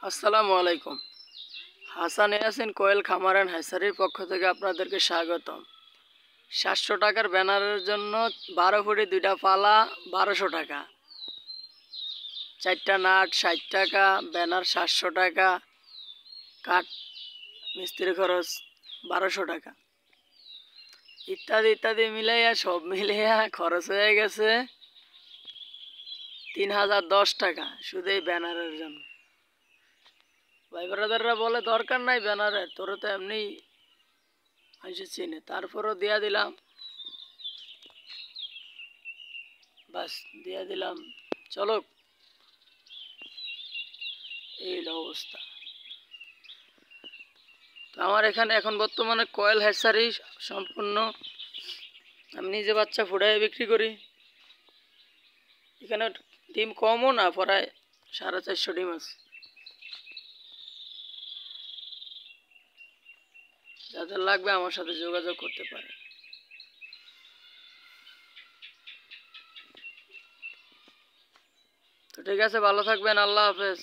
আসসালামু আলাইকুম। হাসান ইয়াসিন কোয়েল খামার অ্যান্ড হ্যাচারির পক্ষ থেকে আপনাদেরকে স্বাগতম। 700 টাকার ব্যানারের জন্য 12 ফুটে 2টা পালা 1200 টাকা, 4টা নাট 60 টাকা, ব্যানার 700 টাকা, কাঠ মিস্ত্রি খরচ 1200 টাকা, ইত্যাদি ইত্যাদি মিলাইয়া সব মিলিয়া খরচ হয়ে গেছে 3010 টাকা শুধু এই ব্যানারের জন্য। ভাই ব্রাদাররা বলে দরকার নাই ব্যানারের, তোরা তো এমনি মানুষের চিনে, তারপরও দিয়া দিলাম, বাস দিয়া দিলাম, চলো এই অবস্থা। তো আমার এখানে এখন বর্তমানে কয়েল হ্যাচারি সম্পূর্ণ, আমি নিজে বাচ্চা ফুটাই বিক্রি করি। এখানে ডিম কমও না, প্রায় 450 ডিম আছে। যাদের লাগবে আমার সাথে যোগাযোগ করতে পারে। তো ঠিক আছে, ভালো থাকবেন, আল্লাহ হাফেজ।